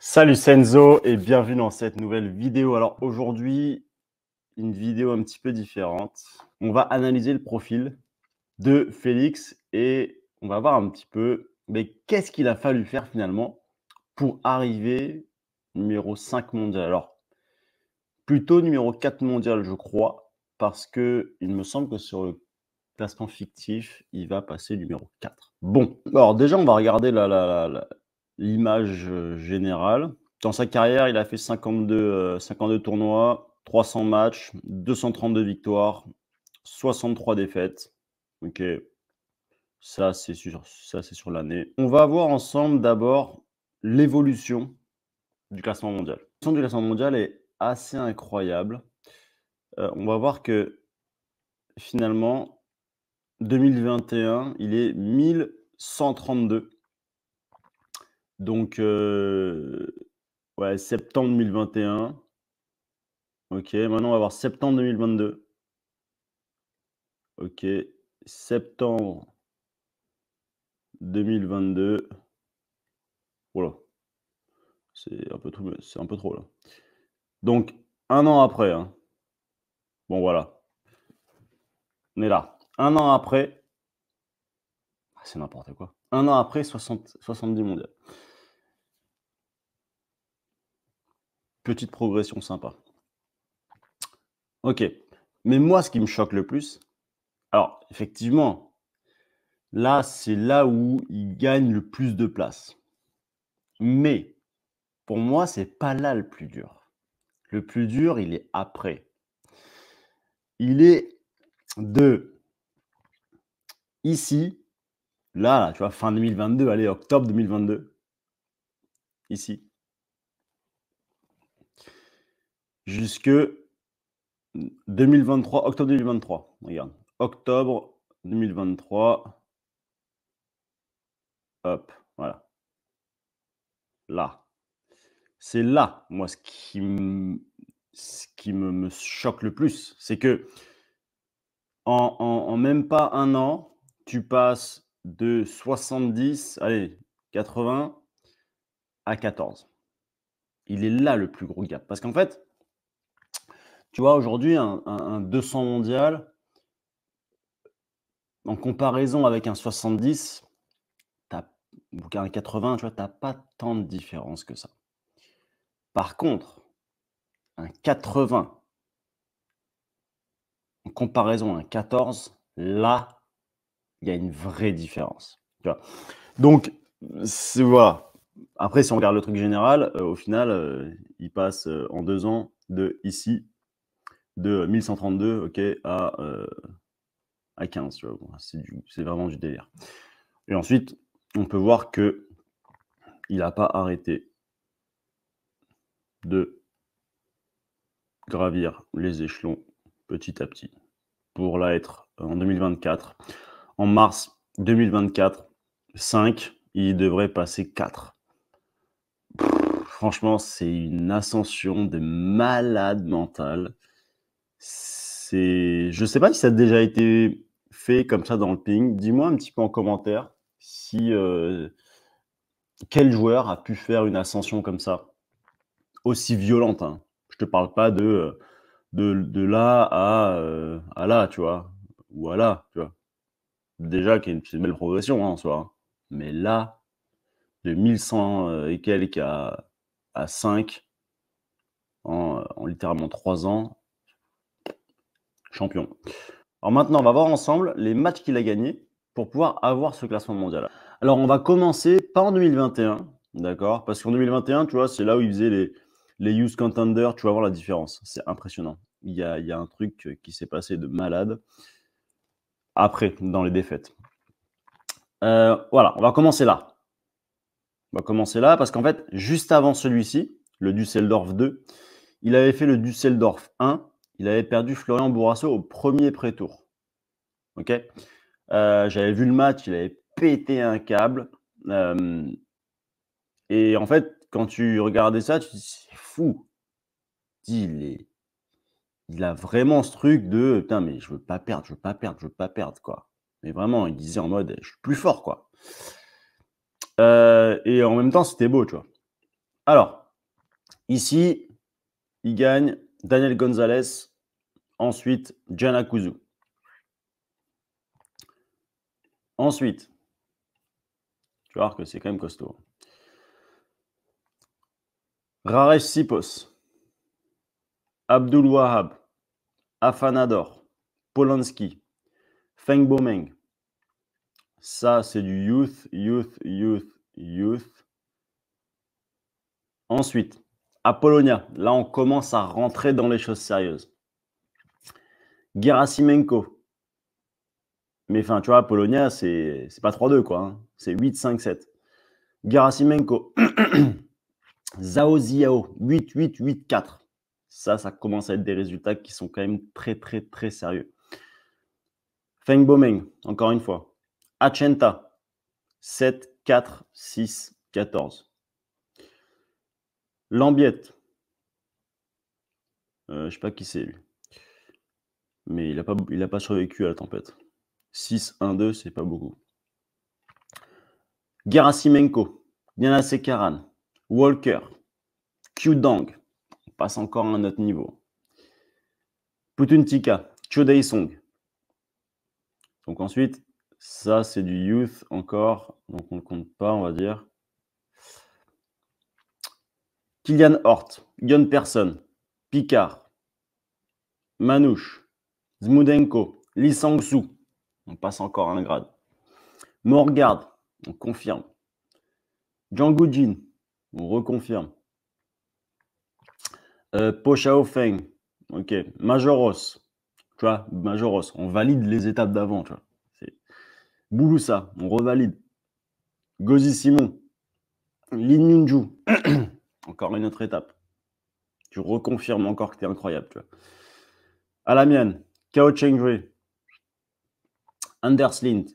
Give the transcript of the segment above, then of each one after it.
Salut Senzo et bienvenue dans cette nouvelle vidéo. Alors aujourd'hui, une vidéo un petit peu différente. On va analyser le profil de Félix et on va voir un petit peu qu'est-ce qu'il a fallu faire finalement pour arriver numéro 5 mondial. Alors plutôt numéro 4 mondial je crois, parce qu'il me semble que sur le classement fictif, il va passer numéro 4. Bon, alors déjà on va regarder l'image générale. Dans sa carrière, il a fait 52 tournois, 300 matchs, 232 victoires, 63 défaites. OK, ça c'est sur l'année. On va voir ensemble d'abord l'évolution du classement mondial. L'évolution du classement mondial est assez incroyable. On va voir que finalement 2021, il est 1132. Donc ouais, septembre 2021. OK, maintenant on va voir septembre 2022. OK, septembre 2022. Oh là, c'est un peu trop là. Donc 1 an après, hein. Bon voilà, on est là. 1 an après, c'est n'importe quoi. 1 an après, 70 mondiales. Petite progression sympa. OK, mais moi ce qui me choque le plus, alors effectivement, là, c'est là où il gagne le plus de place. Mais pour moi, c'est pas là le plus dur. Le plus dur, il est après. Il est de ici, là, tu vois, fin 2022, allez, octobre 2022, ici, jusque 2023, octobre 2023. Regarde, octobre 2023, hop, voilà, là. C'est là, moi, ce qui me choque le plus, c'est que en même pas 1 an, tu passes de 70, allez, 80 à 14. Il est là le plus gros gap. Parce qu'en fait, tu vois, aujourd'hui, un 200 mondial, en comparaison avec un 70, tu ou un 80, tu vois, tu as pas tant de différence que ça. Par contre, un 80 en comparaison à un 14, là, il y a une vraie différence, tu vois? Donc, c'est voilà. Après, si on regarde le truc général, au final, il passe, en 2 ans de ici, de 1132, OK, à 15, tu vois? Bon, c'est vraiment du délire. Et ensuite, on peut voir qu'il n'a pas arrêté de gravir les échelons petit à petit pour là être en 2024. En mars 2024, 5, il devrait passer 4. Franchement, c'est une ascension de malade mental. Je sais pas si ça a déjà été fait comme ça dans le ping. Dis-moi un petit peu en commentaire si, quel joueur a pu faire une ascension comme ça? Aussi violente, hein. Je te parle pas de là à là, tu vois? Ou à là, tu vois? Déjà c'est une belle progression, hein, en soi, hein. Mais là, de 1100, et quelques à 5 en littéralement 3 ans, champion. Alors maintenant, on va voir ensemble les matchs qu'il a gagnés pour pouvoir avoir ce classement mondial. Alors on va commencer pas en 2021, d'accord? Parce qu'en 2021, tu vois, c'est là où il faisait les Youth Contenders, tu vas voir la différence. C'est impressionnant. Il y a un truc qui s'est passé de malade après, dans les défaites. Voilà, on va commencer là. On va commencer là parce qu'en fait, juste avant celui-ci, le Düsseldorf 2, il avait fait le Düsseldorf 1. Il avait perdu Florian Bourrasso au premier pré-tour. OK? J'avais vu le match, il avait pété un câble. Et en fait, quand tu regardais ça, tu te dis: «C'est fou». Il a vraiment ce truc de: «Putain, mais je veux pas perdre, je veux pas perdre, je veux pas perdre», quoi. Mais vraiment, il disait en mode: «Je suis plus fort», quoi. Et en même temps, c'était beau, tu vois? Alors, ici, il gagne Daniel Gonzalez, ensuite Gianna Kuzu. Ensuite, tu vas voir que c'est quand même costaud. Raresh Sipos, Abdul Wahab, Afanador, Polanski, Feng Bomeng. Ça, c'est du youth. Ensuite, Apollonia. Là, on commence à rentrer dans les choses sérieuses. Gerasimenko. Mais enfin, tu vois, Apollonia, c'est pas 3-2, quoi. Hein. C'est 8-5-7. Gerasimenko. Zhao Ziao. 8-8-8-4. Ça commence à être des résultats qui sont quand même très sérieux. Feng Bomeng, encore une fois. Achenta. 7-4-6-14. Lambiette. Je sais pas qui c'est, lui. Mais il a pas survécu à la tempête. 6-1-2, c'est pas beaucoup. Gerasimenko, Diana Sekaran, Walker, Qdang, on passe encore à un autre niveau. Putuntika, Chodai Song. Donc ensuite, ça c'est du youth encore, donc on ne compte pas, on va dire. Kylian Hort, Yon Persson, Picard, Manouche, Zmudenko, Lee Sang-soo, on passe encore un grade. Morgard, on confirme. Django Jin, on reconfirme. Po Xiaofeng, ok. Majoros, tu vois, Majoros, on valide les étapes d'avant, tu vois. Bouloussa, on revalide. Gozi Simon, Lin Yunju, encore une autre étape. Tu reconfirmes encore que tu es incroyable, tu vois. Alamian, Kao Chengwei, Anders Lind,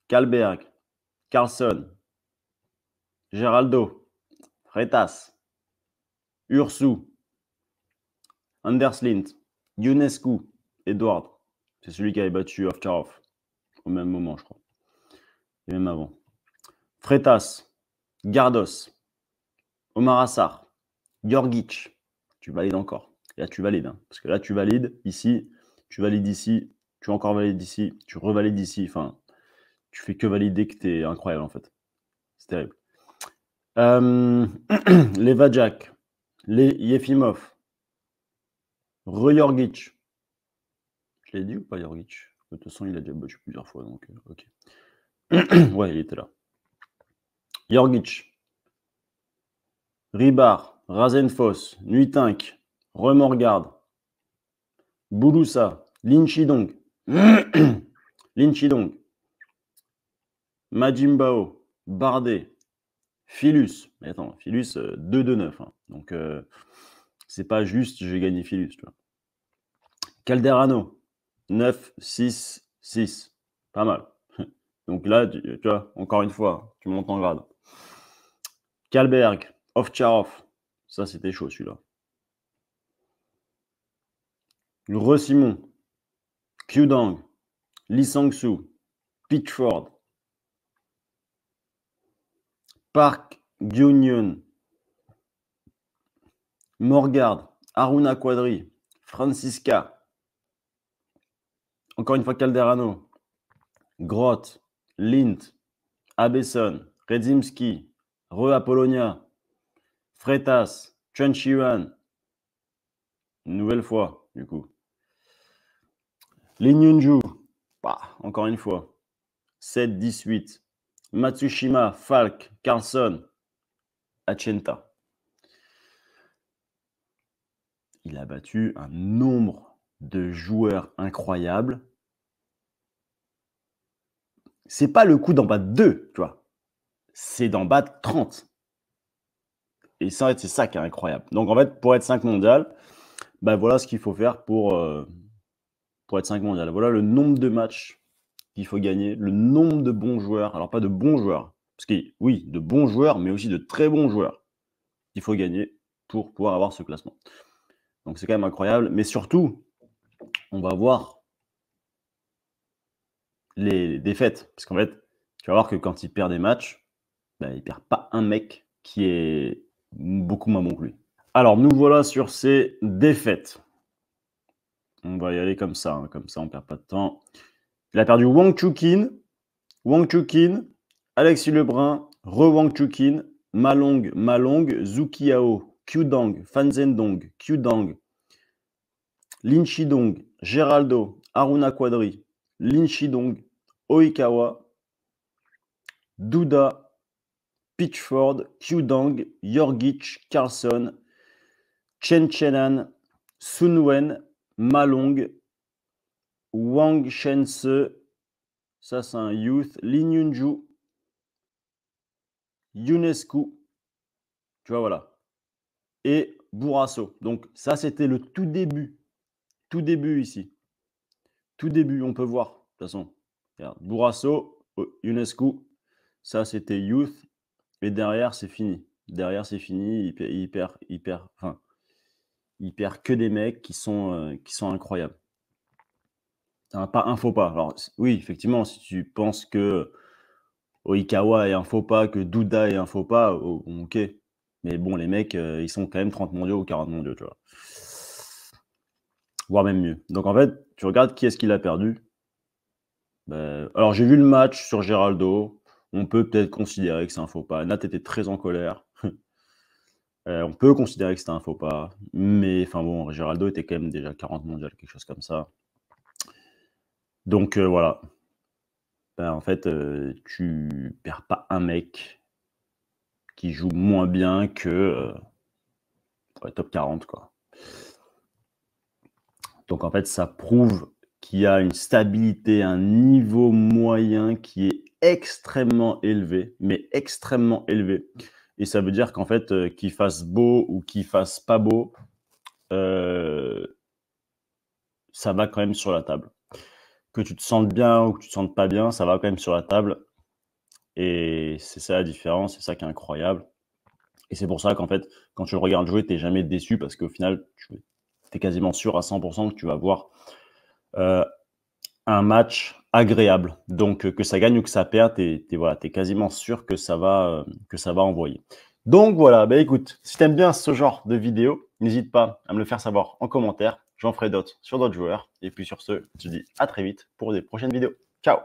Kalberg, Carlson, Geraldo, Freitas, Ursu, Anders Lind, Ionescu, Edward. C'est celui qui avait battu Ovtcharov au même moment, je crois. Et même avant. Freitas, Gardos, Omar Assar, Georgic. Tu valides encore. Et là, tu valides. Hein, parce que là, tu valides ici, tu valides ici, tu encore valides ici, tu revalides ici. Enfin, tu fais que valider que tu es incroyable, en fait. C'est terrible. Les Vajak, les Yefimov, Jorgic. Je l'ai dit ou pas, Jorgic? De toute façon, il a déjà battu plusieurs fois, donc ok. Ouais, il était là. Jorgic, Ribar, Razenfos, Nuitink, Remorgard, Bouloussa, Lin Chidong, Lin Chidong, Majimbao, Bardet, Philus. Mais attends, Philus 2-2-9. Hein. Donc, c'est pas juste j'ai gagné Philus. Tu vois. Calderano, 9-6-6. Pas mal. Donc là, tu vois, encore une fois, tu montes en grade. Kalberg, Ovtcharov. Ça, c'était chaud celui-là. Re-Simon, Qdang, Lee Sang-soo, Pitchford, Park Gyun-yun, Morgard, Aruna Quadri, Francisca, encore une fois Calderano, Groth, Lint, Abeson, Redzimski, Apollonia, Freitas, Chen Shiwan, une nouvelle fois, du coup. Lin Yunju, encore une fois. 7-18. Matsushima, Falk, Carlson, Achenta. Il a battu un nombre de joueurs incroyables. C'est pas le coup d'en battre 2, tu vois. C'est d'en battre 30. Et ça, c'est ça qui est incroyable. Donc, en fait, pour être 5 mondial, bah, voilà ce qu'il faut faire pour être 5 mondial. Voilà le nombre de matchs qu'il faut gagner, le nombre de bons joueurs. Alors, pas de bons joueurs, parce que oui, de bons joueurs, mais aussi de très bons joueurs qu'il faut gagner pour pouvoir avoir ce classement. Donc, c'est quand même incroyable. Mais surtout, on va voir les défaites. Parce qu'en fait, tu vas voir que quand il perd des matchs, bah, il ne perd pas un mec qui est beaucoup moins bon que lui. Alors, nous voilà sur ces défaites. On va y aller comme ça on ne perd pas de temps. Il a perdu Wang Chuqin, Alexis Lebrun, Wang Chuqin, Malong, Zhu Qiao, Qdang, Fan Zhendong, Qdang, Lin Shidong, Geraldo, Aruna Quadri, Lin Shidong, Oikawa, Duda, Pitchford, Qdang, Jorgic, Carlson, Chen Chenan, Sun Wen, Malong, Wang Shense, ça c'est un youth, Lin Yunju, Ionescu, tu vois, voilà, et Bourrasso. Donc ça, c'était le tout début ici. Tout début, on peut voir, de toute façon. Regarde, Bourrasso, Ionescu, ça c'était youth, et derrière, c'est fini. Derrière, c'est fini, il perd que des mecs qui sont incroyables. Pas un faux pas. Alors oui, effectivement, si tu penses que Oikawa est un faux pas, que Duda est un faux pas, ok. Mais bon, les mecs, ils sont quand même 30 mondiaux ou 40 mondiaux, tu vois. Voire même mieux. Donc en fait, tu regardes qui est-ce qu'il a perdu. Alors j'ai vu le match sur Geraldo. On peut peut-être considérer que c'est un faux pas. Nat était très en colère. On peut considérer que c'était un faux pas. Mais enfin bon, Geraldo était quand même déjà 40 mondial, quelque chose comme ça. Donc voilà. En fait, tu perds pas un mec qui joue moins bien que top 40, quoi. Donc en fait, ça prouve qu'il y a une stabilité, un niveau moyen qui est extrêmement élevé, mais extrêmement élevé. Et ça veut dire qu'en fait, qu'il fasse beau ou qu'il fasse pas beau, ça va quand même sur la table. Que tu te sentes bien ou que tu te sentes pas bien, ça va quand même sur la table. Et c'est ça la différence, c'est ça qui est incroyable. Et c'est pour ça qu'en fait, quand tu le regardes jouer, tu n'es jamais déçu parce qu'au final, tu es quasiment sûr à 100% que tu vas voir un match agréable. Donc, que ça gagne ou que ça perde, tu es quasiment sûr que ça va envoyer. Donc voilà, écoute, si tu aimes bien ce genre de vidéo, n'hésite pas à me le faire savoir en commentaire. J'en ferai d'autres sur d'autres joueurs. Et puis sur ce, je te dis à très vite pour des prochaines vidéos. Ciao!